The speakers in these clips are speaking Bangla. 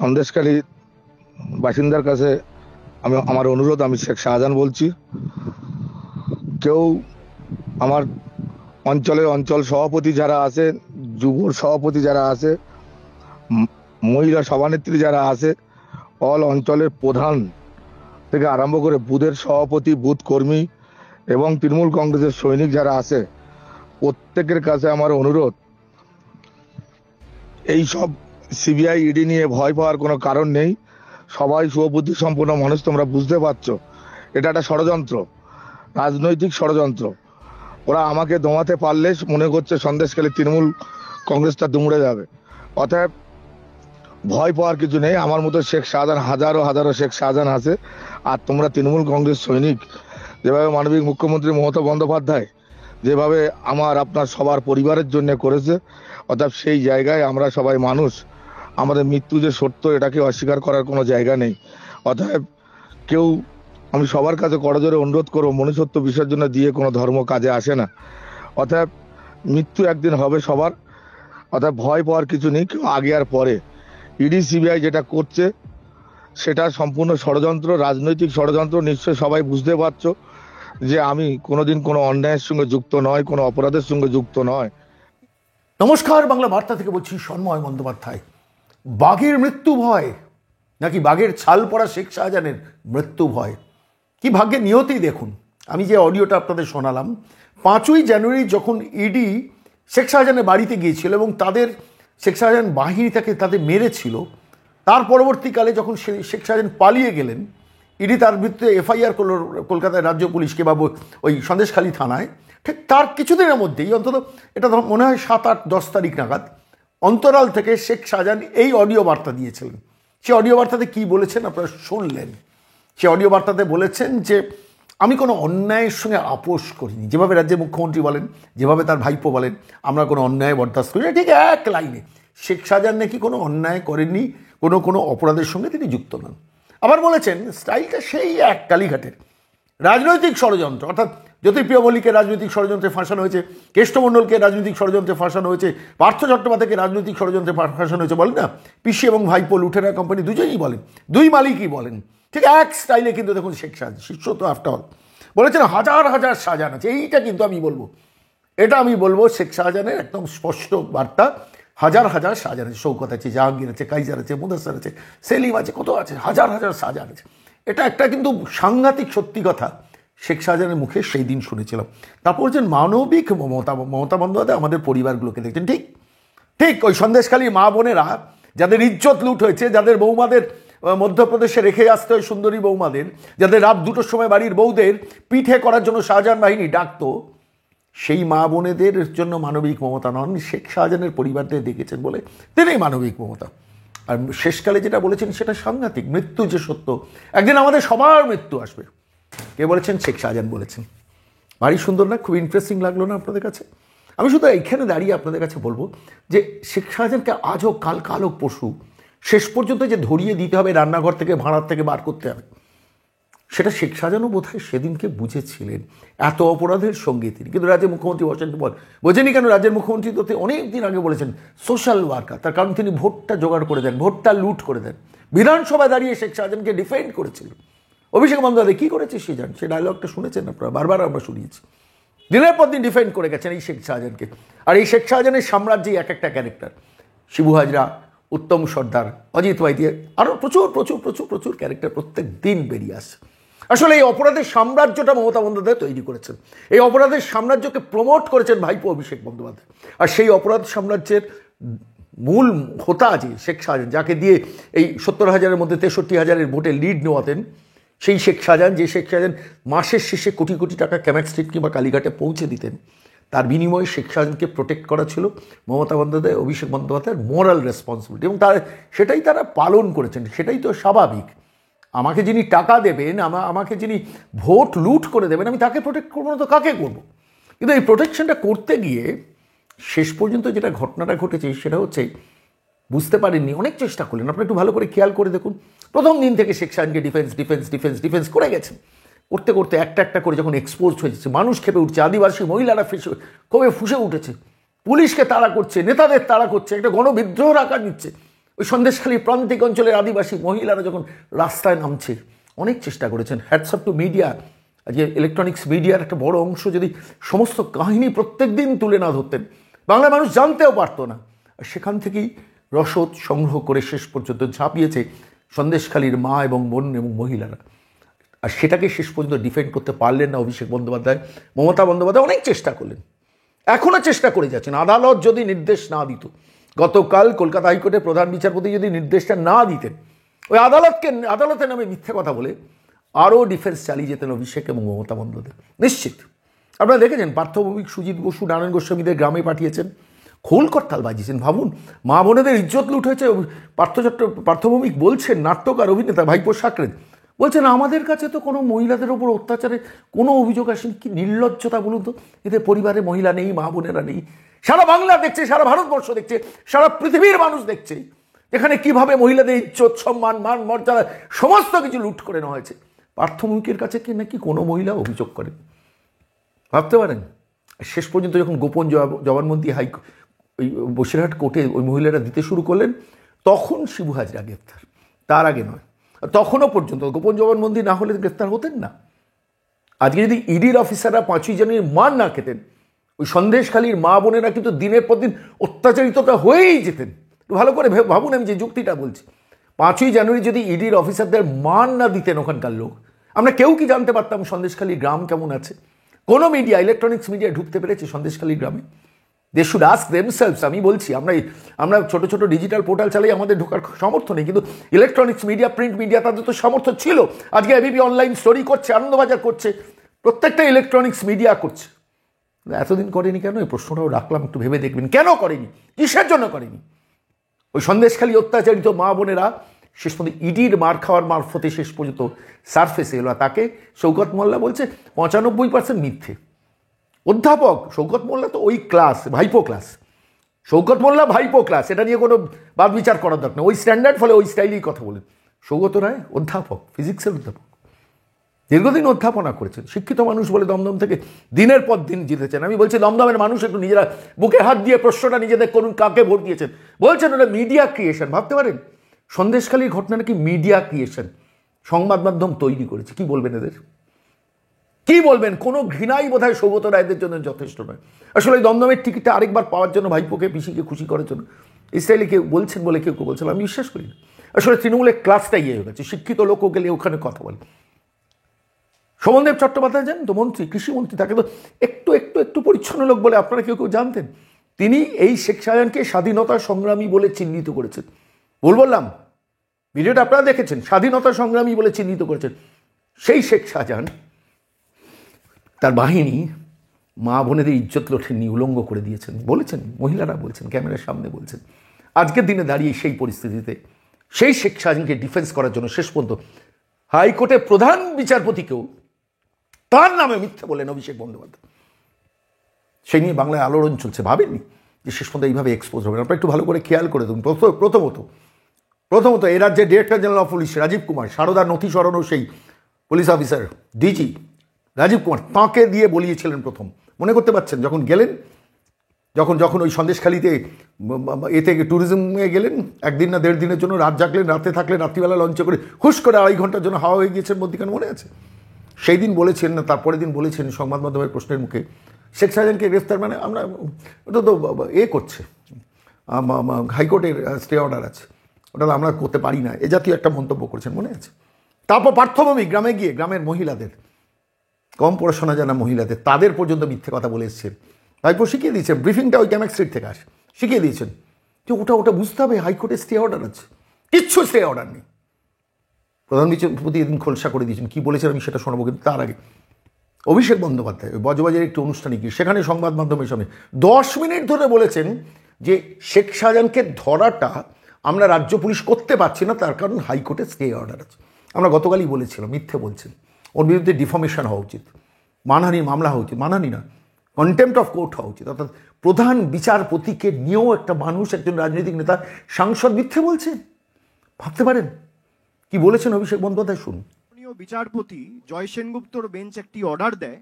সন্দেশখালী বাসিন্দার কাছে আমার অনুরোধ, আমি শেখ শাহজাহান বলছি। কেউ আমার অঞ্চল সভাপতি যারা আছে, যুব সভাপতি যারা আছে, মহিলা সভানেত্রী যারা আছে, অল অঞ্চলের প্রধান থেকে আরম্ভ করে বুথের সভাপতি, বুথ কর্মী এবং তৃণমূল কংগ্রেসের সৈনিক যারা আছে, প্রত্যেকের কাছে আমার অনুরোধ, এই সব সিবিআই ইডি নিয়ে ভয় পাওয়ার কোনো কারণ নেই। সবাই সুবুদ্ধি সম্পন্ন মানুষ, তোমরা বুঝতে পারছো এটা একটা ষড়যন্ত্র, রাজনৈতিক ষড়যন্ত্র। ওরা আমাকে দমাতে পারলে মনে করছে সন্দেশখালী তৃণমূল কংগ্রেসটা দুমড়ে যাবে। অতএব ভয় পাওয়ার কিছু নেই। আমার মতো শেখ শাহজাহান হাজারো হাজারো শেখ শাহজাহান আছে। আর তোমরা তৃণমূল কংগ্রেস সৈনিক, যেভাবে মাননীয় মুখ্যমন্ত্রী মমতা বন্দ্যোপাধ্যায় যেভাবে আপনার সবার পরিবারের জন্য করেছে, অর্থাৎ সেই জায়গায় আমরা সবাই মানুষ, আমাদের মৃত্যু যে সত্য এটাকে অস্বীকার করার কোনো জায়গা নেই। অতএব কেউ, আমি সবার কাছে করজোরে অনুরোধ করবো, মনুষ্যত্ব বিসর্জনে দিয়ে কোনো ধর্ম কাজে আসে না। অতএব মৃত্যু একদিন হবে সবার, অতএব ভয় পাওয়ার কিছু নেই। কেউ আগে আর পরে ইডি সিবিআই যেটা করছে সেটা সম্পূর্ণ ষড়যন্ত্র, রাজনৈতিক ষড়যন্ত্র। নিশ্চয় সবাই বুঝতে পারছো যে আমি কোনোদিন কোনো অন্যায়ের সঙ্গে যুক্ত নয়, কোনো অপরাধের সঙ্গে যুক্ত নয়। নমস্কার, বাংলা বার্তা থেকে বলছি সন্ময় বন্দ্যোপাধ্যায়। বাঘের মৃত্যু ভয় নাকি বাঘের ছাল পড়া শেখ শাহজাহানের মৃত্যু ভয়? কি ভাগ্যে নিয়তি দেখুন। আমি যে অডিওটা আপনাদের শোনালাম, 5ই জানুয়ারি যখন ইডি শেখ শাহজাহানের বাড়িতে গিয়েছিল এবং শেখ শাহজাহান বাহিনী তাদের মেরেছিল, তার পরবর্তীকালে যখন শেখ শাহজাহান পালিয়ে গেলেন, ইডি তার বিরুদ্ধে এফআইআর করল কলকাতায় রাজ্য পুলিশকে বা ওই সন্দেশখালী থানায়। ঠিক তার কিছুদিনের মধ্যেই, অন্তত এটা মনে হয় 7-8-10 তারিখ নাগাদ, অন্তরাল থেকে শেখ শাহজাহান এই অডিও বার্তা দিয়েছিলেন। সে অডিও বার্তাতে কী বলেছেন আপনারা শুনলেন। সে অডিও বার্তাতে বলেছেন যে আমি কোনো অন্যায়ের সঙ্গে আপোষ করিনি। যেভাবে রাজ্যের মুখ্যমন্ত্রী বলেন, যেভাবে তার ভাইপো বলেন, আমরা কোনো অন্যায় বরদাস্ত করি না, ঠিক এক লাইনে শেখ শাহজাহান নাকি কোনো অন্যায় করেননি, কোনো অপরাধের সঙ্গে তিনি যুক্ত নন। আবার বলেছেন স্টাইলটা সেই এক কালীঘাটের রাজনৈতিক ষড়যন্ত্র, অর্থাৎ জ্যোতিপ্রিয় মল্লিককে রাজনৈতিক ষড়যন্ত্রে ফাঁসানো হয়েছে, কেষ্টমণ্ডলকে রাজনৈতিক ষড়যন্ত্রে ফাঁসানো হয়েছে, পার্থ চট্টোপাধ্যায়কে রাজনৈতিক ষড়যন্ত্রে ফাঁসানো হয়েছে। বলেন না, পিসি এবং ভাইপো লুটেরা কোম্পানি দুজনেই বলেন, দুই মালিকই বলেন, ঠিক এক স্টাইলে। কিন্তু দেখুন শেখ শাহজাহান শিষ্য তো আফটার অল বলেছেন হাজার হাজার শাহজাহান আছে। এইটা কিন্তু আমি বলবো শেখ শাহজাহানের একদম স্পষ্ট বার্তা। হাজার হাজার শাহজাহান আছে, শৌকত আছে, জাহাঙ্গীর আছে, কাইজার আছে, মুদাস্সার আছে, সেলিম আছে, কত আছে, হাজার হাজার শাহজাহান আছে। এটা একটা কিন্তু সাংঘাতিক সত্যি কথা শেখ শাহজাহানের মুখে সেই দিন শুনেছিলাম। তারপর হচ্ছেন মানবিক মমতা বন্দ্যোপাধ্যায় আমাদের পরিবারগুলোকে দেখছেন। ঠিক ওই সন্দেশখালীর মা বোনেরা যাদের ইজ্জত লুট হয়েছে, যাদের বৌমাদের মধ্যপ্রদেশে রেখে আসতে হয়, সুন্দরী বৌমাদের, যাদের রাত 2টোর সময় বাড়ির বউদের পিঠে করার জন্য শাহজাহান বাহিনী ডাকতো, সেই মা বোনেদের জন্য মানবিক মমতা নন, শেখ শাহজাহানের পরিবারদের দেখেছেন বলে তিনি মানবিক মমতা। আর শেষকালে যেটা বলেছেন সেটা সাংঘাতিক। মৃত্যু যে সত্য, একদিন আমাদের সবার মৃত্যু আসবে। কে বলেছেন? শেখ শাহজাহান বলেছেন। ভারী সুন্দর না? খুব ইন্টারেস্টিং লাগলো না আপনাদের কাছে? আমি শুধু এইখানে দাঁড়িয়ে আপনাদের কাছে বলবো যে শেখ শাহজাহানকে আজ হোক কাল হোক পরশু শেষ পর্যন্ত যে ধরিয়ে দিতে হবে, রান্নাঘর থেকে ভাড়ার থেকে বার করতে হবে, সেটা শেখ শাহজাহানও বোধহয় সেদিনকে বুঝেছিলেন। এত অপরাধের সঙ্গে তিনি কিন্তু রাজ্যের মুখ্যমন্ত্রী বোঝেনি কেন? রাজ্যের মুখ্যমন্ত্রী তো অনেক দিন আগে বলেছেন সোশ্যাল ওয়ার্কার, তার কারণ তিনি ভোটটা জোগাড় করে দেন, ভোটটা লুট করে দেন। বিধানসভায় দাঁড়িয়ে শেখ শাহজাহানকে ডিফেন্ড করেছিলেন। অভিষেক বন্দ্যোপাধ্যায় কী করেছে সে জান, সে ডায়লগটা শুনেছেন আপনারা, বারবার আমরা শুনিয়েছি। দিনের পর দিন ডিফেন্ড করে গেছেন এই শেখ শাহজাহানকে। আর এই শেখ শাহজাহানের সাম্রাজ্যে এক একটা ক্যারেক্টার, শিবু হাজরা, উত্তম সর্দার, অজিত ওয়াইদিয়া, আরও প্রচুর প্রচুর প্রচুর প্রচুর ক্যারেক্টার প্রত্যেক দিন বেরিয়ে আসছে। আসলে এই অপরাধের সাম্রাজ্যটা মমতা বন্দ্যোপাধ্যায় তৈরি করেছেন। এই অপরাধের সাম্রাজ্যকে প্রমোট করেছেন ভাইপো অভিষেক বন্দ্যোপাধ্যায়। আর সেই অপরাধ সাম্রাজ্যের মূল হোতা যে শেখ শাহজাহান, যাকে দিয়ে এই 70,000-এর মধ্যে 63,000-এর ভোটে লিড নেওয়াতেন, সেই শেখ শাহজাহান, যে শেখ শাহজাহান মাসের শেষে কোটি কোটি টাকা ক্যামেট স্ট্রিট কিংবা কালীঘাটে পৌঁছে দিতেন, তার বিনিময়ে শেখ শাহজাহানকে প্রোটেক্ট করা ছিল মমতা বন্দ্যোপাধ্যায়, অভিষেক বন্দ্যোপাধ্যায়ের মোরাল রেসপন্সিবিলিটি, এবং সেটাই তারা পালন করেছেন। সেটাই তো স্বাভাবিক। আমাকে যিনি টাকা দেবেন, আমাকে যিনি ভোট লুট করে দেবেন, আমি তাকে প্রোটেক্ট করবো না তো কাকে করবো? কিন্তু এই প্রোটেকশনটা করতে গিয়ে শেষ পর্যন্ত যেটা ঘটনাটা ঘটেছে সেটা হচ্ছে বুঝতে পারেননি, অনেক চেষ্টা করলেন। আপনি একটু ভালো করে খেয়াল করে দেখুন, প্রথম দিন থেকে শেখ শাহজাহানকে ডিফেন্স করে গেছেন। করতে করতে একটা করে যখন এক্সপোজ হয়ে যাচ্ছে, মানুষ খেপে উঠছে, আদিবাসী মহিলারা কবে ফুসে উঠেছে, পুলিশকে তাড়া করছে, নেতাদের তাড়া করছে, একটা গণবিদ্রোহ আকার নিচ্ছে। ওই সন্দেশখালীর প্রান্তিক অঞ্চলের আদিবাসী মহিলারা যখন রাস্তায় নামছে, অনেক চেষ্টা করেছেন। Hats off to media. আজকে ইলেকট্রনিক্স মিডিয়ার একটা বড় অংশ যদি সমস্ত কাহিনী প্রত্যেক দিন তুলে না ধরতেন, বাংলা মানুষ জানতেও পারতো না। আর সেখান থেকেই রসদ সংগ্রহ করে শেষ পর্যন্ত ঝাঁপিয়েছে সন্দেশখালীর মা এবং বোন এবং মহিলারা। আর সেটাকে শেষ পর্যন্ত ডিফেন্ড করতে পারলেন না অভিষেক বন্দ্যোপাধ্যায়। মমতা বন্দ্যোপাধ্যায় অনেক চেষ্টা করলেন, এখনও চেষ্টা করে যাচ্ছেন। আদালত যদি নির্দেশ না দিত, গতকাল কলকাতা হাইকোর্টের প্রধান বিচারপতি যদি নির্দেশটা না দিতেন, ওই আদালতের নামে মিথ্যে কথা বলে আরও ডিফেন্স চালিয়ে যেতেন অভিষেক এবং মমতা বন্দ্যোপাধ্যায়, নিশ্চিত। আপনারা দেখেছেন পার্থভৌমিক, সুজিত বসু, নারায়ণ গোস্বামীদের গ্রামে পাঠিয়েছেন, খোল করতাল বাজিয়েছেন। ভাবুন, মা বোনেদের ইজ্জত লুট হয়েছে। পার্থভৌমিক বলছেন, নাট্যকার অভিনেতা ভাইপো সাকরেদ বলছেন, আমাদের কাছে তো কোনো মহিলাদের ওপর অত্যাচারের কোনো অভিযোগ আসেনি। কি নির্লজ্জতা বলুন তো। এদের পরিবারে মহিলা নেই, মা বোনেরা নেই। সারা বাংলা দেখছে, সারা ভারতবর্ষ দেখছে, সারা পৃথিবীর মানুষ দেখছে এখানে কিভাবে মহিলাদের ইজ্জত, সম্মান, মান, মর্যাদা সমস্ত কিছু লুট করে নেওয়া হয়েছে। পার্থভৌমিকের কাছে কি নাকি কোনো মহিলা অভিযোগ করেন, ভাবতে পারেন? শেষ পর্যন্ত যখন গোপন জবানবন্দি ওই বসিরহাট কোর্টে ওই মহিলারা দিতে শুরু করলেন, তখন শিবু হাজরা গ্রেফতার, তার আগে নয়। তখনও পর্যন্ত গোপন জবানবন্দি না হলে গ্রেফতার হতেন না। আজকে যদি ইডির অফিসাররা 5ই জানুয়ারি মার না খেতেন, ওই সন্দেশখালীর মা বোনেরা কিন্তু দিনের পর দিন অত্যাচারিতটা হয়েই যেতেন। ভালো করে ভাবুন, আমি যে যুক্তিটা বলছি, 5ই জানুয়ারি যদি ইডির অফিসারদের মান না দিতেন ওখানকার লোক, আমরা কেউ কি জানতে পারতাম সন্দেশখালীর গ্রাম কেমন আছে? কোনো মিডিয়া, ইলেকট্রনিক্স মিডিয়া ঢুকতে পেরেছে সন্দেশখালীর গ্রামে? They should ask themselves. আমি বলছি, আমরা ছোট ছোট ডিজিটাল পোর্টাল চালাই, আমাদের ঢোকার সামর্থ্য নেই, কিন্তু ইলেকট্রনিক্স মিডিয়া, প্রিন্ট মিডিয়া, তাদের তো সামর্থ্য ছিল। আজকে এবিপি অনলাইন স্টোরি করছে, আনন্দবাজার করছে, প্রত্যেকটা ইলেকট্রনিক্স মিডিয়া করছে। এতদিন করেনি কেন? এই প্রশ্নটাও রাখলাম, একটু ভেবে দেখবেন কেন করেনি, কিসের জন্য করেনি। ওই সন্দেশখালী অত্যাচারিত মা বোনেরা শেষ পর্যন্ত ইডির মার খাওয়ার মারফতে শেষ পর্যন্ত সারফেসে এলো। তাকে শৌকত মোল্লা বলছে 95% মিথ্যে। অধ্যাপক শৌকত মোল্লা তো ওই ক্লাস, ভাইপো ক্লাস, শৌকত মোল্লা ভাইপো ক্লাস, এটা নিয়ে কোনো বাদ বিচার করার দরকার নেই। ওই স্ট্যান্ডার্ড, ফলে ওই স্টাইলেই কথা বলেন। সৌগত রায় অধ্যাপক, ফিজিক্সের অধ্যাপক, দীর্ঘদিন অধ্যাপনা করেছেন, শিক্ষিত মানুষ বলে দমদম থেকে দিনের পর দিন জিতেছেন। আমি বলছি দমদমের মানুষ একটু নিজেরা বুকে হাত দিয়ে প্রশ্নটা নিজেদের করুন, কাকে ভোট দিয়েছেন। বলছেন ওটা মিডিয়া ক্রিয়েশন। ভাবতে পারেন, সন্দেশখালীর ঘটনা নাকি মিডিয়া ক্রিয়েশন, সংবাদ মাধ্যম তৈরি করেছে। কি বলবেন এদের, কি বলবেন? কোনো ঘৃণাই বোধহয় সৌগত রায়দের জন্য যথেষ্ট নয়। আসলে এই দমদমের টিকিটটা আরেকবার পাওয়ার জন্য, ভাইপোকে পিসিকে খুশি করার জন্য এই স্টাইলে কেউ বলছেন বলে কেউ বলছেন, আমি বিশ্বাস করি না। আসলে তৃণমূলের ক্লাসটাই হয়ে গেছে, শিক্ষিত লোকও গেলে ওখানে কথা বলে। শোভনদেব চট্টোপাধ্যায় জানেন তো, মন্ত্রী, কৃষিমন্ত্রী, তাকে তো একটু একটু একটু পরিচ্ছন্ন লোক বলে আপনারা কেউ কেউ জানতেন। তিনি এই শেখ শাহজাহানকে স্বাধীনতা সংগ্রামী বলে চিহ্নিত করেছেন। ভুল বললাম? ভিডিওটা আপনারা দেখেছেন, স্বাধীনতা সংগ্রামী বলে চিহ্নিত করেছেন। সেই শেখ শাহজাহান, তার বাহিনী মা বোনেদের ইজ্জত লোঠেননি, উলঙ্গ করে দিয়েছেন, বলেছেন, মহিলারা বলছেন, ক্যামেরার সামনে বলছেন। আজকের দিনে দাঁড়িয়ে সেই পরিস্থিতিতে সেই শেখ শাহজাহানকে ডিফেন্স করার জন্য শেষ পর্যন্ত হাইকোর্টের প্রধান বিচারপতিকেও তার নামে মিথ্যে বলেন অভিষেক বন্দ্যোপাধ্যায়। সেই নিয়ে বাংলায় আলোড়ন চলছে। ভাবেননি যে শেষ পর্যন্ত এইভাবে এক্সপোজ হবে। আপনারা একটু ভালো করে খেয়াল করে দেখুন। প্রথমত এই রাজ্যের director general of police Rajiv Kumar, সারদার নথি সরানো সেই police officer DG Rajiv Kumar, তাঁকে দিয়ে বলিয়েছিলেন প্রথম। মনে করতে পারছেন, যখন গেলেন, যখন ওই সন্দেশখালীতে এতে ট্যুরিজমে গেলেন, একদিন না 1.5 দিনের জন্য, রাত জাগলেন, রাতে থাকলেন, রাত্রিবেলা লঞ্চে করে হুশ করে 2.5 ঘন্টার জন্য হাওয়া হয়ে গিয়েছেন মধ্যিখানে, মনে আছে? সেই দিন বলেছেন না, তারপরের দিন বলেছেন সংবাদ মাধ্যমের প্রশ্নের মুখে, শেখ শাহজাহানকে গ্রেফতার মানে আমরা, ওটা তো করছে হাইকোর্টের স্টে অর্ডার আছে, ওটা আমরা করতে পারি না, এ জাতীয় একটা মন্তব্য করেছেন, মনে আছে? তারপর পার্থভূমি গ্রামে গিয়ে গ্রামের মহিলাদের, কম পড়াশোনা জানা মহিলাদের, তাদের পর্যন্ত মিথ্যে কথা বলে এসছেন। ভাইপো শিখিয়ে দিয়েছেন, ব্রিফিংটা ওই ক্যামেক স্ট্রিট থেকে আসে, শিখিয়ে দিয়েছেন যে ওটা বুঝতে হবে, হাইকোর্টের স্টে অর্ডার আছে, কিচ্ছু স্টে অর্ডার নেই। প্রধান বিচারপতি এদিন খোলসা করে দিয়েছেন, কী বলেছেন আমি সেটা শোনাবো, কিন্তু তার আগে অভিষেক বন্দ্যোপাধ্যায় বজবাজের একটি অনুষ্ঠানে গিয়ে সেখানে সংবাদ মাধ্যমের সামনে 10 মিনিট ধরে বলেছেন যে শেখ শাহজাহানকে ধরাটা আমরা রাজ্য পুলিশ করতে পারছি না, তার কারণ হাইকোর্টের স্টে অর্ডার আছে। আমরা গতকালই বলেছিলাম, মিথ্যে বলছেন, ওর বিরুদ্ধে ডিফর্মেশন হওয়া উচিত, মানহানির মামলা হওয়া উচিত, মানহানি না, কন্টেম্প্ট অফ কোর্ট হওয়া উচিত। অর্থাৎ প্রধান বিচারপতিকে নিয়েও একটা মানুষ, একজন রাজনৈতিক নেতা, সাংসদ মিথ্যে বলছে, ভাবতে পারেন কি বলেছেন অভিষেক বন্দ্যোপাধ্যায়? শুনুন। বিচারপতি জয় সেনগুপ্তর বেঞ্চ একটি অর্ডার দেয়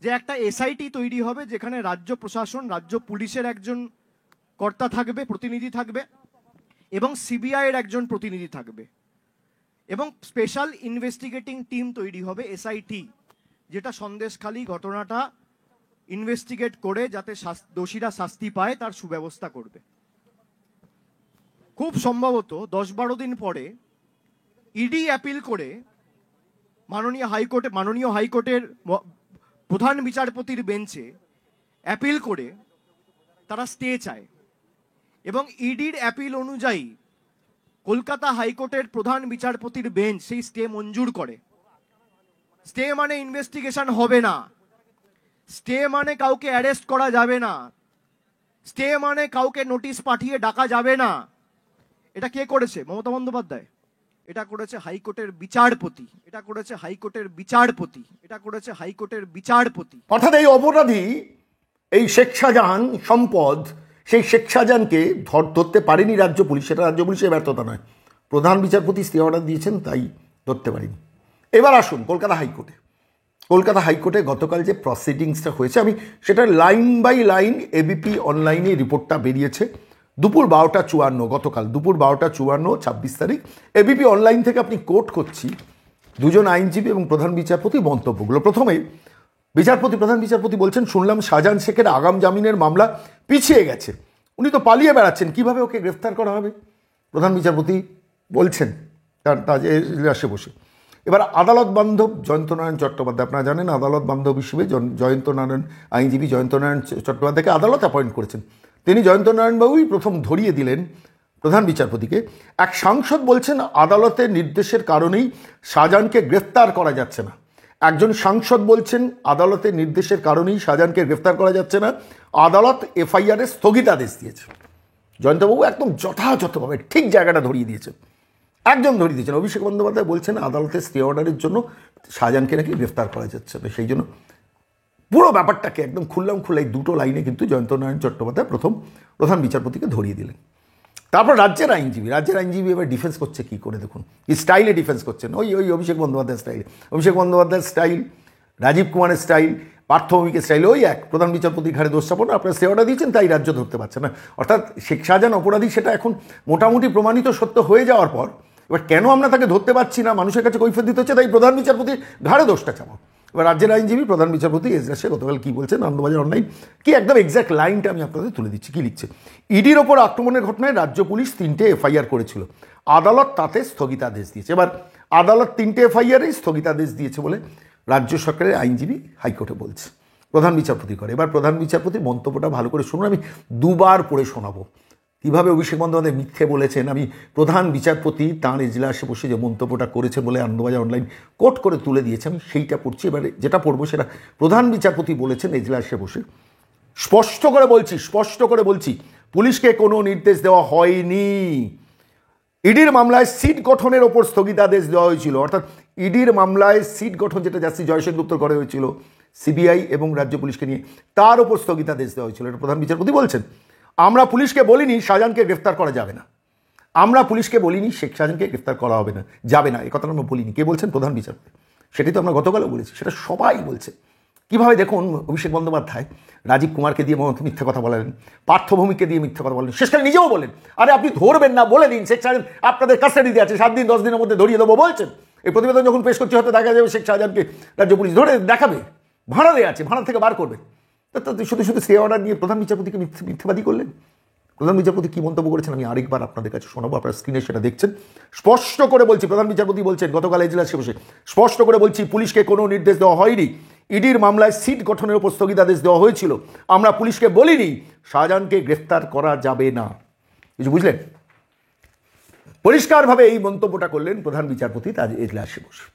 যে একটা এসআইটি তৈরি হবে, যেখানে রাজ্য প্রশাসন, রাজ্য পুলিশের একজন কর্তা থাকবে, প্রতিনিধি থাকবে, এবং সিবিআই এর একজন প্রতিনিধি থাকবে এবং স্পেশাল ইনভেস্টিগেটিং টিম তৈরি হবে এসআইটি, যেটা সন্দেশখালী ঘটনাটা ইনভেস্টিগেট করে যাতে দোষীরা শাস্তি পায় তার সুব্যবস্থা করবে। খুব সম্ভবত 10-12 দিন পরে ইডি অ্যাপিল করে মাননীয় হাইকোর্টের প্রধান বিচারপতির বেঞ্চে অ্যাপিল করে তারা স্টে চায় এবং ইডির অ্যাপিল অনুযায়ী কলকাতা হাইকোর্টের প্রধান বিচারপতির বেঞ্চ সেই স্টে মঞ্জুর করে। স্টে মানে ইনভেস্টিগেশন হবে না, স্টে মানে কাউকে অ্যারেস্ট করা যাবে না, স্টে মানে কাউকে নোটিশ পাঠিয়ে ডাকা যাবে না। এটা কে করেছে? মমতা বন্দ্যোপাধ্যায়। এটা করেছে হাইকোর্টের বিচারপতি, এটা করেছে হাইকোর্টের বিচারপতি, এটা করেছে হাইকোর্টের বিচারপতি। অর্থাৎ এই অপরাধী, এই শেখ শাহজাহান সম্পদ, সেই শেখ শাহজাহানকে ধরতে পারেনি রাজ্য পুলিশ। সেটা রাজ্য পুলিশের ব্যর্থতা নয়, প্রধান বিচারপতি স্টে অর্ডার দিয়েছেন তাই ধরতে পারেনি। এবার আসুন কলকাতা হাইকোর্টে। কলকাতা হাইকোর্টে গতকাল যে প্রসিডিংসটা হয়েছে, আমি সেটা লাইন বাই লাইন এবিপি অনলাইনে রিপোর্টটা বেরিয়েছে দুপুর 12টা 54, গতকাল দুপুর 12টা 54, 26 তারিখ। এবিপি অনলাইন থেকে আপনি কোট করছি দুজন আইনজীবী এবং প্রধান বিচারপতি মন্তব্যগুলো। প্রথমে প্রধান বিচারপতি বলছেন, শুনলাম শাহজাহান শেখের আগাম জামিনের মামলা পিছিয়ে গেছে, উনি তো পালিয়ে বেড়াচ্ছেন, কিভাবে ওকে গ্রেফতার করা হবে? প্রধান বিচারপতি বলছেন তার এজলাসে বসে। এবার আদালত বান্ধব জয়ন্তনারায়ণ চট্টোপাধ্যায়, আপনারা জানেন আদালত বান্ধব হিসেবে আইনজীবী জয়ন্তনারায়ণ চট্টোপাধ্যায়কে আদালত অ্যাপয়েন্ট করেছেন। তিনি জয়ন্তনারায়ণবাবুই প্রথম ধরিয়ে দিলেন প্রধান বিচারপতিকে। এক সাংসদ বলছেন আদালতের নির্দেশের কারণেই শাহজাহানকে গ্রেফতার করা যাচ্ছে না। একজন সাংসদ বলছেন আদালতের নির্দেশের কারণেই শাহজাহানকে গ্রেফতার করা যাচ্ছে না, আদালত এফআইআর এর স্থগিতাদেশ দিয়েছে। জয়ন্তবাবু একদম যথাযথভাবে ঠিক জায়গাটা ধরিয়ে দিয়েছেন, একজন ধরিয়ে দিয়েছেন। অভিষেক বন্দ্যোপাধ্যায় বলছেন আদালতের স্টে অর্ডারের জন্য শাহজাহানকে নাকি গ্রেফতার করা যাচ্ছে না, সেই জন্য পুরো ব্যাপারটাকে একদম খুল্লাই দুটো লাইনে কিন্তু জয়ন্তনারায়ণ চট্টোপাধ্যায় প্রধান বিচারপতিকে ধরিয়ে দিলেন। তারপর রাজ্যের আইনজীবী এবার ডিফেন্স করছে কি করে, দেখুন কি স্টাইলে ডিফেন্স করছেন। ওই অভিষেক বন্দ্যোপাধ্যায়ের স্টাইল, রাজীব কুমারের স্টাইল, পার্থভূমিকের স্টাইল ওই এক। প্রধান বিচারপতির ঘাড়ে দোষ চাপানো, আপনারা স্টে অর্ডার দিয়েছেন তাই রাজ্য ধরতে পারছে না। অর্থাৎ শেখ শাহজাহান অপরাধী সেটা এখন মোটামুটি প্রমাণিত সত্য হয়ে যাওয়ার পর এবার কেন আমরা তাকে ধরতে পারছি না, মানুষের কাছে কৈফিয়ত দিতে হচ্ছে, তাই প্রধান বিচারপতির ঘাড়ে দোষটা চাপাও। এবার রাজ্যের আইনজীবী প্রধান বিচারপতি এজলাসে গতকাল কী বলছেন, আনন্দবাজার অনলাইন কি একদম এক্স্যাক্ট লাইনটা আমি আপনাদের তুলে দিচ্ছি। কি লিখছে, ইডির ওপর আক্রমণের ঘটনায় রাজ্য পুলিশ 3টে এফআইআর করেছিল, আদালত তাতে স্থগিতাদেশ দিয়েছে। এবার আদালত 3টে এফআইআরেই স্থগিতাদেশ দিয়েছে বলে রাজ্য সরকারের আইনজীবী হাইকোর্টে বলছে, প্রধান বিচারপতি করে। এবার প্রধান বিচারপতির মন্তব্যটা ভালো করে শুনুন, আমি দুবার পড়ে শোনাবো কীভাবে অভিষেক বন্দ্যোপাধ্যায় মিথ্যে বলেছেন। আমি প্রধান বিচারপতি তাঁর এজলাসে বসে যে মন্তব্যটা করেছেন বলে আনন্দবাজার অনলাইন কোট করে তুলে দিয়েছে, আমি সেইটা পড়ছি। এবারে যেটা পড়বো সেটা প্রধান বিচারপতি বলেছেন এজলাসে বসে, স্পষ্ট করে বলছি পুলিশকে কোনো নির্দেশ দেওয়া হয়নি। ইডির মামলায় সিট গঠনের ওপর স্থগিতাদেশ দেওয়া হয়েছিল, অর্থাৎ ইডির মামলায় সিট গঠন যেটা জাস্টিস জয়সেন গুপ্তর করা হয়েছিল সিবিআই এবং রাজ্য পুলিশকে নিয়ে, তার ওপর স্থগিতাদেশ দেওয়া হয়েছিল। এটা প্রধান বিচারপতি বলছেন। আমরা পুলিশকে বলিনি শাহজাহানকে গ্রেফতার করা যাবে না, আমরা পুলিশকে বলিনি শেখ শাহজাহানকে গ্রেফতার করা হবে না, যাবে না, এ কথাটা আমরা বলিনি। কে বলছেন? প্রধান বিচারপতি। সেটাই তো আমরা গতকালও বলেছি, সেটা সবাই বলছে। কীভাবে দেখুন অভিষেক বন্দ্যোপাধ্যায় রাজীব কুমারকে দিয়ে মিথ্যা কথা বলেন, পার্থভূমিকে দিয়ে মিথ্যা কথা বলেন, শেষকালে নিজেও বলেন আরে আপনি ধরবেন না, বলে দিন শেখ শাহজাহান আপনাদের কাস্টাডিতে আছে, 7 দিন 10 দিনের মধ্যে ধরিয়ে দেবো বলছেন। এই প্রতিবেদন যখন পেশ করছে হয়তো দেখা যাবে শেখ শাহজাহানকে রাজ্য পুলিশ ধরে দেখাবে, ভাড়ারে আছে, ভাড়া থেকে বার করবে। শুধু স্টে অর্ডার নিয়ে প্রধান বিচারপতিকে মিথ্যাবাদী করলেন। প্রধান বিচারপতি কি মন্তব্য করেছেন আমি আরেকবার আপনাদের কাছে শোনাবো, আপনারা স্ক্রিনে সেটা দেখছেন। স্পষ্ট করে বলছি, প্রধান বিচারপতি বলছেন গতকাল এজলাসে বসে, স্পষ্ট করে বলছি পুলিশকে কোনো নির্দেশ দেওয়া হয়নি, ইডির মামলায় সিট গঠনের উপর স্থগিতাদেশ দেওয়া হয়েছিল, আমরা পুলিশকে বলিনি শাহজাহানকে গ্রেফতার করা যাবে না। কিছু বুঝলেন? পরিষ্কারভাবে এই মন্তব্যটা করলেন প্রধান বিচারপতি তার এজলাসে বসে।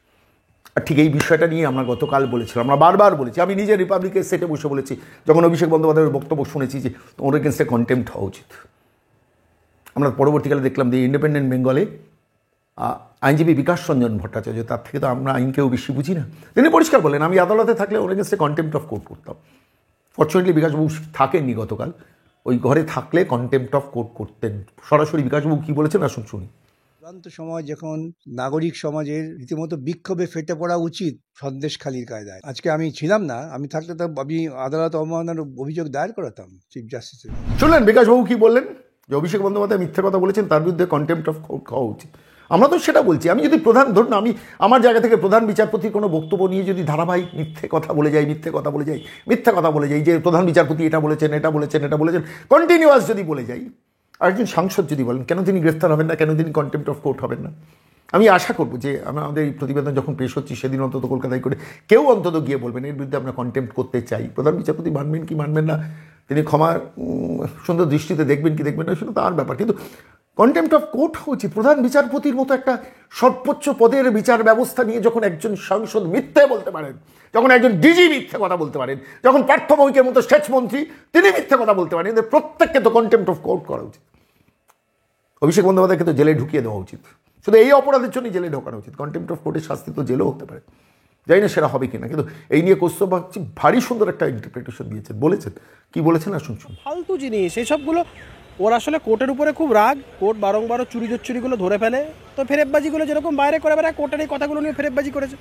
আর ঠিক এই বিষয়টা নিয়ে আমরা গতকাল বলেছিলাম, আমরা বারবার বলেছি, আমি নিজে রিপাবলিকের সেটে বসে বলেছি যখন অভিষেক বন্দ্যোপাধ্যায়ের বক্তব্য শুনেছি যে ওর এগেনস্টে কন্টেম্পট হওয়া উচিত। আমরা পরবর্তীকালে দেখলাম যে ইন্ডিপেন্ডেন্ট বেঙ্গলে আইনজীবী বিকাশ রঞ্জন ভট্টাচার্য, তার থেকে তো আমরা আইনকেও বেশি বুঝি না, তিনি পরিষ্কার বললেন আমি আদালতে থাকলে ওর এগেনস্টে কন্টেম্পট অফ কোর্ট করতাম। ফর্চুনেটলি বিকাশবাবু থাকেননি গতকাল, ওই ঘরে থাকলে কন্টেম্পট অফ কোর্ট করতেন। সরাসরি বিকাশবাবু কী বলেছেন আসুন শুনি। চূড়ান্ত সময় যখন নাগরিক সমাজের রীতিমতো বিক্ষোভে ফেটে পড়া উচিত সন্দেশখালির কায়দায়, আজকে আমি ছিলাম না, আমি থাকলে তো আমি আদালত অবমাননার অভিযোগ দায়ের করাতাম চিফ জাস্টিসের। শুনলেন বিকাশবাবু কি বললেন? যে অভিষেক বন্দ্যোপাধ্যায় মিথ্যে কথা বলেছেন, তার বিরুদ্ধে কন্টেম্প্ট অফ কোর্ট হওয়া উচিত। আমরা তো সেটা বলছি। আমি যদি ধরুন আমি আমার জায়গা থেকে প্রধান বিচারপতির কোনো বক্তব্য নিয়ে যদি ধারাবাহিক মিথ্যে কথা বলে যাই যে প্রধান বিচারপতি এটা বলেছেন কন্টিনিউয়াস যদি বলে যাই, আরেকজন সাংসদ যদি বলেন কেন তিনি গ্রেফতার হবেন না, কেন তিনি কন্টেম্প্ট অফ কোর্ট হবেন না? আমি আশা করবো যে আমাদের এই প্রতিবেদন যখন পেশ হচ্ছে সেদিন অন্তত কলকাতায় করে কেউ অন্তত গিয়ে বলবেন এর বিরুদ্ধে আমরা কন্টেম্প্ট করতে চাই। প্রধান বিচারপতি মানবেন কি মানবেন না, তিনি ক্ষমা সুন্দর দৃষ্টিতে দেখবেন কি দেখবেন না, সেটা তার ব্যাপার, কিন্তু কন্টেম্প্ট অফ কোর্ট হচ্ছে প্রধান বিচারপতির মতো একটা সর্বোচ্চ পদের বিচার ব্যবস্থা নিয়ে যখন একজন সাংসদ মিথ্যে বলতে পারেন, যখন একজন ডিজি মিথ্যে কথা বলতে পারেন, যখন পার্থ ভৌমিকের মতো সেচমন্ত্রী তিনি মিথ্যে কথা বলতে পারেন, এদের প্রত্যেককে তো কন্টেম্প্ট অফ কোর্ট করা উচিত। অভিষেক বন্দ্যোপাধ্যায়কে তো জেলে ঢুকিয়ে দেওয়া উচিত, শুধু এই অপরাধের জন্যই জেলে ঢোকানো উচিত। কন্টেম্প্ট অফ কোর্টের শাস্তি তো জেলও হতে পারে, জানি না সেটা হবে কিনা, কিন্তু এই নিয়ে কৌস্তব বাগচি ভারী সুন্দর একটা ইন্টারপ্রিটেশন দিয়েছেন, বলেছেন কি বলেছেন আসুন শুনুন। ফালতু জিনিস এইসবগুলো। ওর আসলে কোর্টের উপরে খুব রাগ, কোর্ট বারংবার চুরিগুলো ধরে ফেলে, তো ফেরেববাজিগুলো যেরকম বাইরে করে বেড়ায়, কোর্টের এই কথাগুলো নিয়ে ফেরেববাজি করেছে।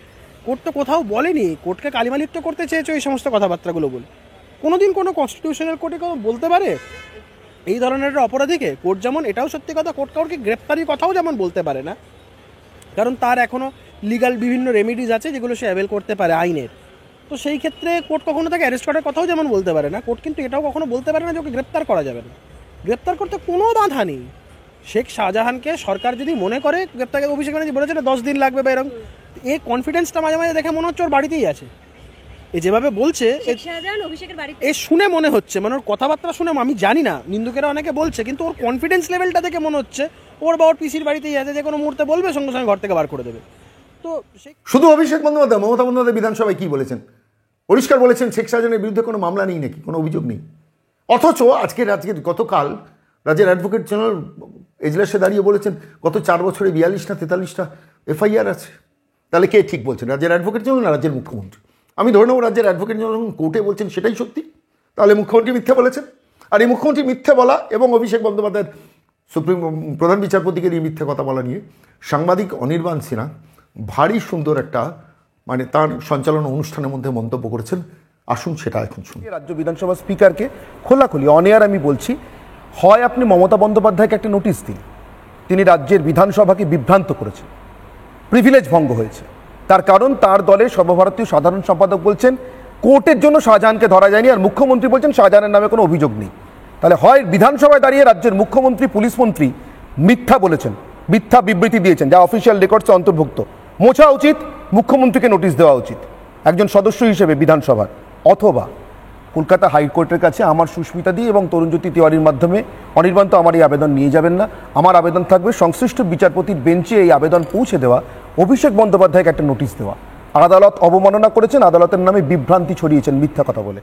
কোর্ট তো কোথাও বলেনি, কোর্টকে কালিমালিপ্ত করতে চেয়েছে এই সমস্ত কথাবার্তাগুলো বলে। কোনোদিন কোনো কনস্টিটিউশনাল কোর্টে কেউ বলতে পারে এই ধরনের একটা অপরাধীকে? কোর্ট যেমন, এটাও সত্যি কথা, কোর্ট কাউকে গ্রেপ্তারির কথাও যেমন বলতে পারে না, কারণ তার এখনও লিগাল বিভিন্ন রেমিডিজ আছে যেগুলো সে অ্যাভেল করতে পারে আইনের। তো সেই ক্ষেত্রে কোর্ট কখনো তাকে অ্যারেস্ট করার কথাও যেমন বলতে পারে না, কোর্ট কিন্তু এটাও কখনো বলতে পারে না যে ওকে গ্রেপ্তার করা যাবে না। গ্রেপ্তার করতে কোনো বাধা নেই। শেখ শাহজাহানকে সরকার যদি মনে করে গ্রেপ্তার, অভিষেক ব্যানার্জি বলেছে 10 দিন লাগবে বা এরকম, এই কনফিডেন্সটা মাঝে মাঝে দেখে মনে হচ্ছে ওর বাড়িতেই আছে। এ যেভাবে বলছে এ শুনে মনে হচ্ছে, মানে ওর কথাবার্তা শুনে, আমি জানি না, নিন্দুকেরা অনেকে বলছে, কিন্তু ওর কনফিডেন্স লেভেলটা দেখে মনে হচ্ছে ওর বা ওর পিসির বাড়িতেই আছে, যে কোনো মুহূর্তে বলবে সঙ্গে সঙ্গে ঘর থেকে বার করে দেবে। তো শুধু অভিষেক বন্দ্যোপাধ্যায়, মমতা বন্দ্যোপাধ্যায় বিধানসভায় কি বলেছেন? পরিষ্কার বলেছেন শেখ শাহজাহানের বিরুদ্ধে কোনো মামলা নেই নাকি, কোনো অভিযোগ নেই। অথচ গতকাল রাজ্যের অ্যাডভোকেট জেনারেল এজলাসে দাঁড়িয়ে বলেছেন গত 4 বছরে 42 না 43টা এফআইআর আছে। তাহলে কে ঠিক বলছেন, রাজ্যের অ্যাডভোকেট জেনারেল না রাজ্যের মুখ্যমন্ত্রী? আমি ধরে নেব রাজ্যের অ্যাডভোকেট জেনারেল কোর্টে বলছেন সেটাই সত্যি, তাহলে মুখ্যমন্ত্রী মিথ্যে বলেছেন। আর এই মুখ্যমন্ত্রী মিথ্যে বলা এবং অভিষেক বন্দ্যোপাধ্যায়ের প্রধান বিচারপতিকে নিয়ে মিথ্যে কথা বলা নিয়ে সাংবাদিক অনির্বাণ সিনহা ভারী সুন্দর একটা মানে তার সঞ্চালন অনুষ্ঠানের মধ্যে মন্তব্য করেছেন। আসুন সেটা এখন শুনুন। রাজ্য বিধানসভা স্পিকারকে খোলাখুলি অন এয়ার আমি বলছি, হয় আপনি মমতা বন্দ্যোপাধ্যায়কে একটা নোটিশ দিন, তিনি রাজ্যের বিধানসভাকে বিভ্রান্ত করেছেন, প্রিভিলেজ ভঙ্গ হয়েছে। তার কারণ তার দলের সর্বভারতীয় সাধারণ সম্পাদক বলছেন কোর্টের জন্য শাহজাহানকে ধরা যায়নি, আর মুখ্যমন্ত্রী বলছেন শাহজাহানের নামে কোনো অভিযোগ নেই। তাহলে হয় বিধানসভায় দাঁড়িয়ে রাজ্যের মুখ্যমন্ত্রী পুলিশ মন্ত্রী মিথ্যা বলেছেন, মিথ্যা বিবৃতি দিয়েছেন যা অফিসিয়াল রেকর্ডসে অন্তর্ভুক্ত, মোছা উচিত, মুখ্যমন্ত্রীকে নোটিশ দেওয়া উচিত একজন সদস্য হিসেবে বিধানসভার, অথবা কলকাতা হাইকোর্টের কাছে আমার সুস্মিতা দি এবং তরুণজ্যোতি তিওয়ারির মাধ্যমে অনির্বাণ তো আমার এই আবেদন নিয়ে যাবেন না, আমার আবেদন থাকবে সংশ্লিষ্ট বিচারপতির বেঞ্চে এই আবেদন পৌঁছে দেওয়া, অভিষেক বন্দ্যোপাধ্যায়কে একটা নোটিশ দেওয়া। আদালত অবমাননা করেছেন, আদালতের নামে বিভ্রান্তি ছড়িয়েছেন মিথ্যা কথা বলে।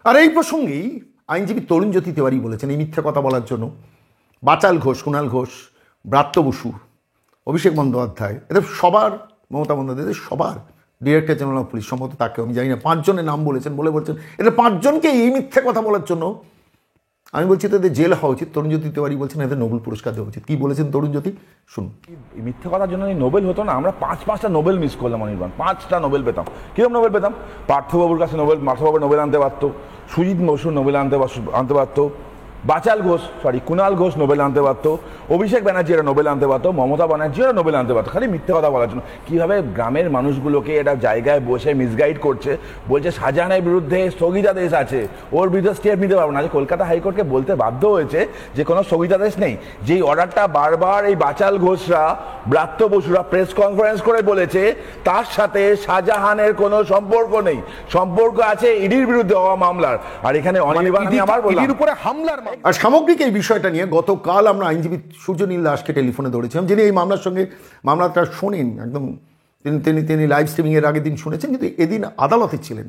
আর এই প্রসঙ্গেই আইনজীবী তরুণজ্যোতি তিওয়ারি বলেছেন এই মিথ্যা কথা বলার জন্য বাচাল ঘোষ, কুণাল ঘোষ, ব্রাত্য বসু, অভিষেক বন্দ্যোপাধ্যায়, এদের সবার, মমতা বন্দ্যোপাধ্যায় সবার ডিরেক্টর জেনারেল অফ পুলিশ, সম্ভবত তাকে আমি জানি না, 5 জনের নাম বলেছেন, বলছেন এদের 5 জনকে এই মিথ্যে কথা বলার জন্য আমি বলছি তো এদের জেল হওয়া উচিত। তরুণজ্যোতি তিওয়ারি বলছেন এদের নোবেল পুরস্কার দেওয়া উচিত। কি বলেছেন তরুণজ্যোতি শুনুন। এই মিথ্যে কথার জন্য নোবেল হতো না, আমরা 5টা নোবেল মিস করলাম অনির্বাণ, 5টা নোবেল পেতাম। কিরকম নোবেল পেতাম? পার্থবাবুর কাছে পার্থবাবু নোবেল আনতে পারতো, সুজিত বসু নোবেল আনতে পারতো, বাচাল ঘোষ কুণাল ঘোষ নোবেল আনতে পারতো, অভিষেক ব্যানার্জিরা নোবেল আনতে পারতো, মমতা ব্যানার্জিরা নোবেল আনতে পারতো, খালি মিথ্যে কথা বলার জন্য। কীভাবে গ্রামের মানুষগুলোকে এটা জায়গায় বসে মিসগাইড করছে, বলছে শাহজাহানের বিরুদ্ধে স্থগিতাদেশ আছে, ওর বিরুদ্ধে স্টেপ নিতে পারবো না। যে কলকাতা হাইকোর্টকে বলতে বাধ্য হয়েছে যে কোনো স্থগিতাদেশ নেই, যেই অর্ডারটা বারবার এই বাচাল ঘোষরা, ব্রাত্য বসুরা প্রেস কনফারেন্স করে বলেছে তার সাথে শাহজাহানের কোনো সম্পর্ক নেই, সম্পর্ক আছে ইডির বিরুদ্ধে হওয়া মামলার। আর এখানে অনির্বাণ আমার ইডির উপরে হামলার। আর সামগ্রিক এই বিষয়টা নিয়ে গতকাল আমরা আইনজীবী সূর্যনীল দাসকে টেলিফোনে ধরেছিলাম, যিনি এই মামলাটা শোনেন একদম, তিনি লাইভ স্ট্রিমিংয়ের আগের দিন শুনেছেন, কিন্তু এদিন আদালতে ছিলেন।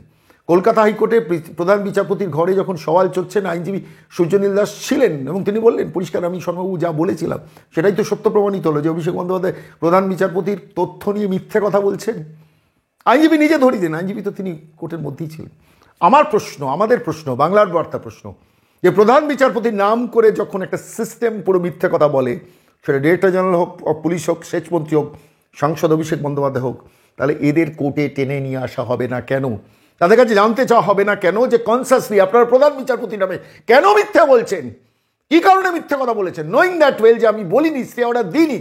কলকাতা হাইকোর্টে প্রধান বিচারপতির ঘরে যখন সওয়াল চলছেন আইনজীবী সূর্যনীল দাস ছিলেন এবং তিনি বললেন পরিষ্কার, আমি শর্মাবাবু যা বলেছিলাম সেটাই তো সত্য প্রমাণিত হলো যে অভিষেক বন্দ্যোপাধ্যায় প্রধান বিচারপতির তথ্য নিয়ে মিথ্যে কথা বলছেন। আইনজীবী নিজে ধরিয়ে দেন, আইনজীবী তো তিনি কোর্টের মধ্যেই ছিলেন। আমাদের প্রশ্ন, বাংলার বার্তা প্রশ্ন, যে প্রধান বিচারপতির নাম করে যখন একটা সিস্টেম পুরো মিথ্যে কথা বলে, সেটা ডিরেক্টর জেনারেল হোক, পুলিশ হোক, সেচমন্ত্রী হোক, সাংসদ অভিষেক বন্দ্যোপাধ্যায় হোক, তাহলে এদের কোর্টে টেনে নিয়ে আসা হবে না কেন? তাদের কাছে জানতে চাওয়া হবে না কেন যে কনসাসলি আপনারা প্রধান বিচারপতির নামে কেন মিথ্যা বলছেন? কি কারণে মিথ্যে কথা বলেছেন, নোয়িং দ্যাট ওয়েল যে আমি বলিনি, স্টে অর্ডার দিইনি,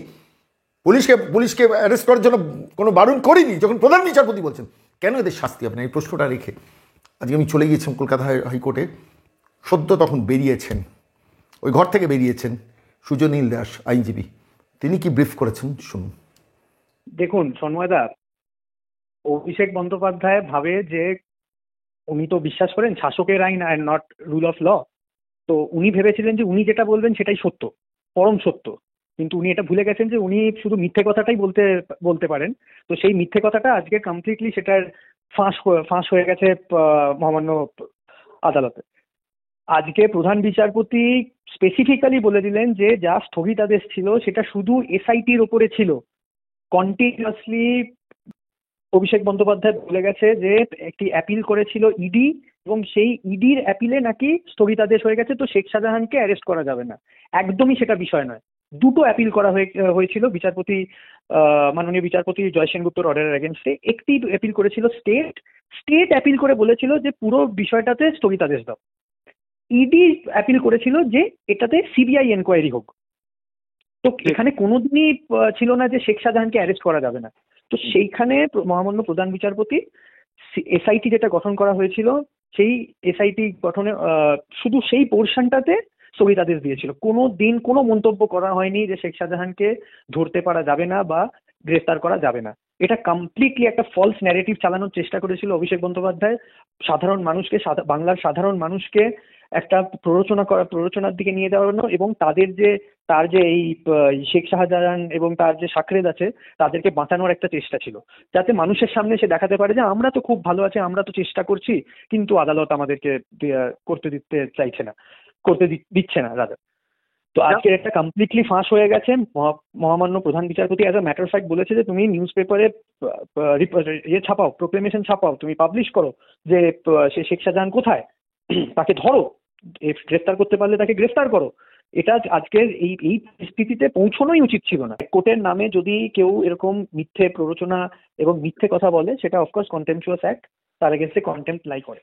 পুলিশকে অ্যারেস্ট করার জন্য কোনো বারণ করিনি, যখন প্রধান বিচারপতি বলছেন, কেন এদের শাস্তি আপনার? এই প্রশ্নটা রেখে আজকে আমি চলে গিয়েছিলাম কলকাতা হাইকোর্টে। সদ্য তখন বেরিয়েছেন, ওই ঘর থেকে বেরিয়েছেন সুজনীল দাস আইনজীবী, তিনি কি ব্রিফ করেছেন শুনুন। দেখুন সন্ময়দা, অভিষেক বন্দ্যোপাধ্যায় ভাবে যে উনি তো বিশ্বাস করেন শাসকের আইন and not rule of law. তো উনি ভেবেছিলেন যে উনি যেটা বলবেন সেটাই সত্য, পরম সত্য। কিন্তু উনি এটা ভুলে গেছেন যে উনি শুধু মিথ্যে কথাটাই বলতে পারেন। তো সেই মিথ্যে কথাটা আজকে কমপ্লিটলি সেটার ফাঁস হয়ে গেছে মহামান্য আদালতে। আজকে প্রধান বিচারপতি স্পেসিফিক্যালি বলে দিলেন যে যা স্থগিতাদেশ ছিল সেটা শুধু এসআইটির ওপরে ছিল। কন্টিনিউয়াসলি অভিষেক বন্দ্যোপাধ্যায় বলে গেছে যে একটি অ্যাপিল করেছিল ইডি, এবং সেই ইডির অ্যাপিলে নাকি স্থগিতাদেশ হয়ে গেছে, তো শেখ শাহজাহানকে অ্যারেস্ট করা যাবে না। একদমই সেটা বিষয় নয়। দুটো অ্যাপিল করা হয়েছিল বিচারপতি মাননীয় বিচারপতি জয় সেনগুপ্তর অর্ডারের এগেনস্টে। একটি অ্যাপিল করেছিল স্টেট অ্যাপিল করে বলেছিল যে পুরো বিষয়টাতে স্থগিতাদেশ দাও। ইডি অ্যাপিল করেছিল যে এটাতে সিবিআই এনকোয়ারি হোক। তো এখানে কোনোদিনই ছিল না যে শেখ শাহজাহানকে অ্যারেস্ট করা যাবে না। তো সেইখানে মহামান্য প্রধান বিচারপতি এসআইটি যেটা গঠন করা হয়েছিল, সেই এসআইটি গঠনে শুধু সেই পোর্শনটাতে স্থগিতাদেশ দিয়েছিল। কোনো দিন কোনো মন্তব্য করা হয়নি যে শেখ শাহজাহানকে ধরতে পারা যাবে না বা গ্রেফতার করা যাবে না। এটা কমপ্লিটলি একটা ফলস ন্যারেটিভ চালানোর চেষ্টা করেছিল অভিষেক বন্দ্যোপাধ্যায়, সাধারণ মানুষকে, বাংলার সাধারণ মানুষকে একটা প্ররোচনার দিকে নিয়ে যাওয়ানো, এবং তার যে এই শেখ শাহজাহান এবং তার যে সাকরেদ আছে তাদেরকে বাঁচানোর একটা চেষ্টা ছিল, যাতে মানুষের সামনে সে দেখাতে পারে যে আমরা তো খুব ভালো আছি, আমরা তো চেষ্টা করছি, কিন্তু আদালত আমাদেরকে করতে দিচ্ছে না রাজা। তো আজকে একটা কমপ্লিটলি ফাঁস হয়ে গেছে। মহামান্য প্রধান বিচারপতি as a matter of fact বলেছে যে তুমি নিউজ পেপারে ছাপাও, প্রোক্লেমেশন ছাপাও, তুমি পাবলিশ করো যে সে শেখ শাহজাহান কোথায়, তাকে ধরো, গ্রেফতার করতে পারলে তাকে গ্রেফতার করো। এটা আজকের এই পরিস্থিতিতে পৌঁছানোই উচিত ছিল না। কোর্টের নামে যদি কেউ এরকম মিথ্যে প্ররোচনা এবং মিথ্যে কথা বলে, সেটা অফকোর্স কন্টেম্পচুয়াস অ্যাক্ট, তার এগেন্সটে কন্টেম্প্ট লাই করে।